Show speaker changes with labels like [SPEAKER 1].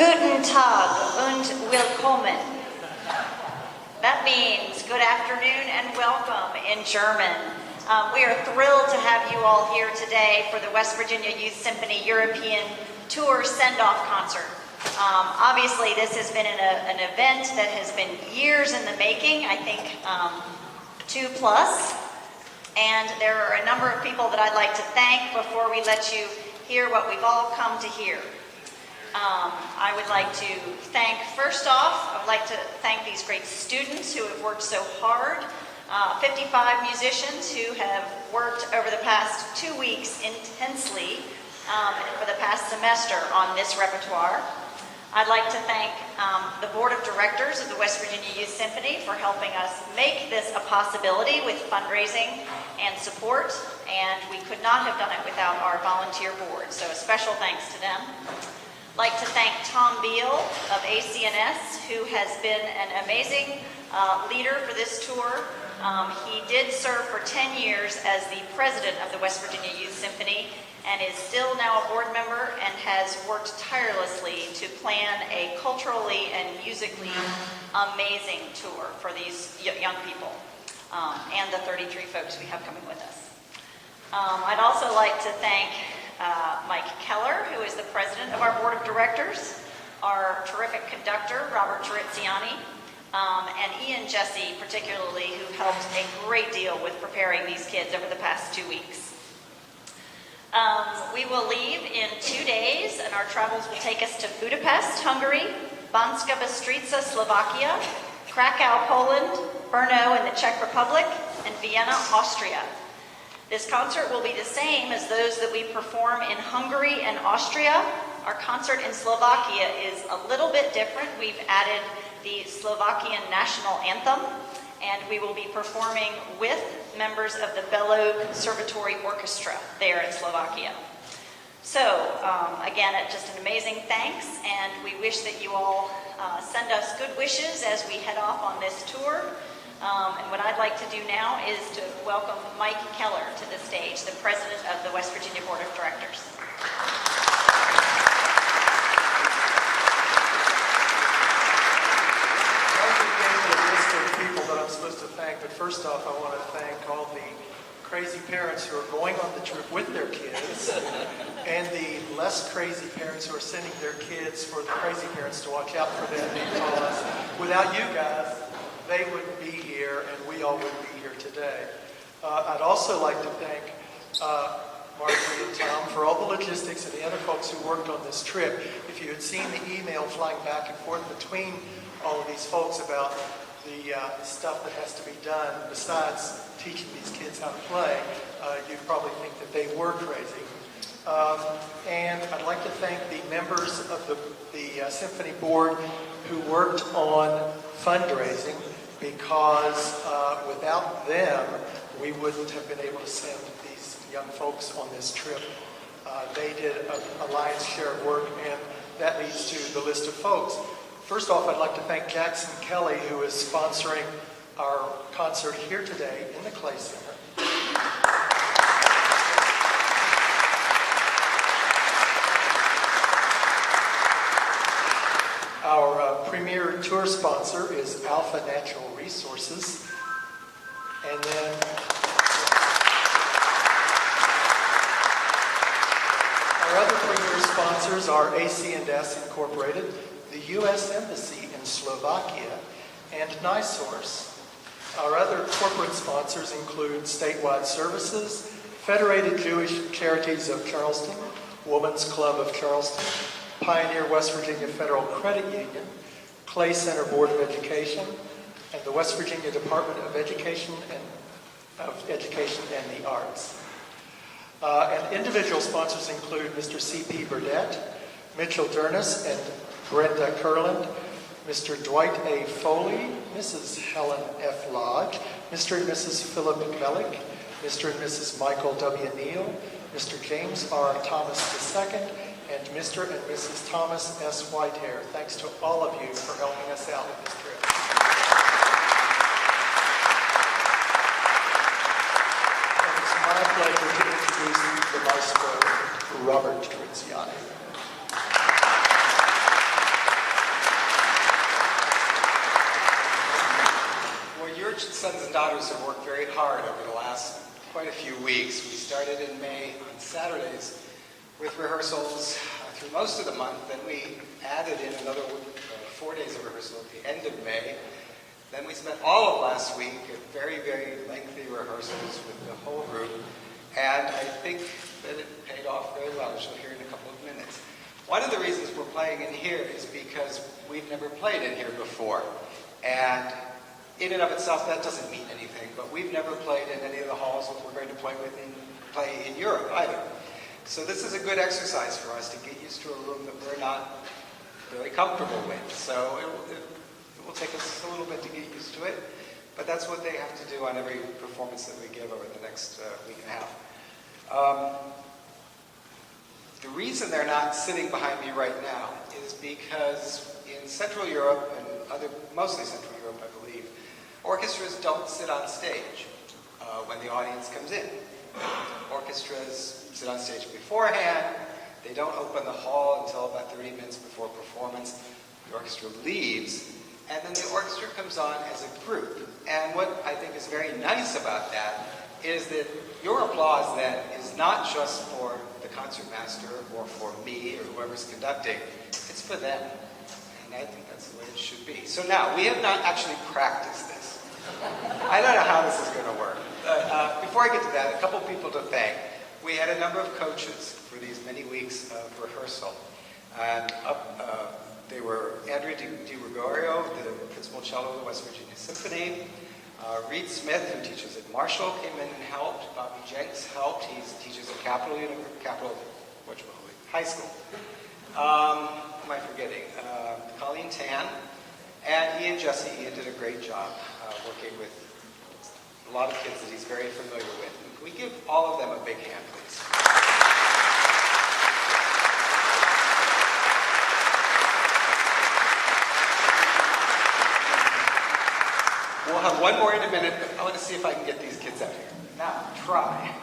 [SPEAKER 1] Guten Tag und willkommen. That means good afternoon and welcome in German. We are thrilled to have you all here today for the West Virginia Youth Symphony European Tour Send-Off Concert. Obviously, this has been an event that has been years in the making, I think 2+. And there are a number of people that I'd like to thank before we let you hear what we've all come to hear. I would like to thank, first off, I would like to thank these great students who have worked so hard, 55 musicians who have worked over the past 2 weeks intensely for the past semester on this repertoire. I'd like to thank the Board of Directors of the West Virginia Youth Symphony for helping us make this a possibility with fundraising and support, and we could not have done it without our volunteer board, so a special thanks to them. I'd like to thank Tom Beal of ACNS, who has been an amazing leader for this tour. He did serve for 10 years as the president of the West Virginia Youth Symphony and is still now a board member and has worked tirelessly to plan a culturally and musically amazing tour for these young people and the 33 folks we have coming with us. I'd also like to thank Mike Keller, who is the president of our board of directors, our terrific conductor, Robert Turiziani, and Ian Jesse, particularly, who helped a great deal with preparing these kids over the past 2 weeks. We will leave in 2 days, and our travels will take us to Budapest, Hungary, Banska Bystrica, Slovakia, Krakow, Poland, Brno in the Czech Republic, and Vienna, Austria. This concert will be the same as those that we perform in Hungary and Austria. Our concert in Slovakia is a little bit different. We've added the Slovakian national anthem, and we will be performing with members of the Belo Conservatory Orchestra there in Slovakia. So, again, just an amazing thanks, and we wish that you all send us good wishes as we head off on this tour. And what I'd like to do now is to welcome Mike Keller to the stage, the president of the West Virginia Board of Directors.
[SPEAKER 2] People that I'm supposed to thank, but first off, I want to thank all the crazy parents who are going on the trip with their kids and the less crazy parents who are sending their kids for the crazy parents to watch out for them, because without you guys, they wouldn't be here and we all wouldn't be here today. I'd also like to thank Marjorie and Tom for all the logistics and the other folks who worked on this trip. If you had seen the email flying back and forth between all of these folks about the stuff that has to be done besides teaching these kids how to play, you'd probably think that they were crazy. And I'd like to thank the members of the Symphony Board who worked on fundraising, because without them, we wouldn't have been able to send these young folks on this trip. They did a lion's share of work, and that leads to the list of folks. First off, I'd like to thank Jackson Kelly, who is sponsoring our concert here today in the Clay Center. Our premier tour sponsor is Alpha Natural Resources. And then our other premier sponsors are ACNS Incorporated, the U.S. Embassy in Slovakia, and NiSource. Our other corporate sponsors include Statewide Services, Federated Jewish Charities of Charleston, Women's Club of Charleston, Pioneer West Virginia Federal Credit Union, Clay Center Board of Education, and the West Virginia Department of Education and the Arts. And individual sponsors include Mr. C.P. Burdett, Mitchell Dernis, and Brenda Kurland, Mr. Dwight A. Foley, Mrs. Helen F. Lodge, Mr. and Mrs. Philip Melick, Mr. and Mrs. Michael W. Neal, Mr. James R. Thomas II, and Mr. and Mrs. Thomas S. Whitehair. Thanks to all of you for helping us out with this trip. And it's my pleasure to introduce the maestro, Robert Turiziani.
[SPEAKER 3] church sons and daughters have worked very hard over the last quite a few weeks. We started in May on Saturdays with rehearsals through most of the month. Then we added in another 4 days of rehearsal at the end of May. Then we spent all of last week at very, very lengthy rehearsals with the whole group. And I think that it paid off very well, as you'll hear in a couple of minutes. One of the reasons we're playing in here is because we've never played in here before. And in and of itself, that doesn't mean anything, but we've never played in any of the halls that we're going to play in Europe either. So this is a good exercise for us to get used to a room that we're not very comfortable with. So it will take us a little bit to get used to it, but that's what they have to do on every performance that we give over the next week and a half. The reason they're not sitting behind me right now is because in Central Europe and mostly Central Europe, I believe, orchestras don't sit on stage when the audience comes in. Orchestras sit on stage beforehand. They don't open the hall until about 30 minutes before performance. The orchestra leaves, and then the orchestra comes on as a group. And what I think is very nice about that is that your applause then is not just for the concertmaster or for me or whoever's conducting. It's for them. And I think that's the way it should be. So now, we have not actually practiced this. I don't know how this is going to work. But before I get to that, a couple people to thank. We had a number of coaches for these many weeks of rehearsal. And they were Andrea Di Gregorio, the principal cello of the West Virginia Symphony. Reed Smith, who teaches at Marshall, came in and helped. Bobby Jenks helped. He teaches at Capital High School. Who am I forgetting? Colleen Tan and Ian Jesse. Ian did a great job working with a lot of kids that he's very familiar with. Can we give all of them a big hand, please? We'll have one more in a minute, but I want to see if I can get these kids out here. Now, try.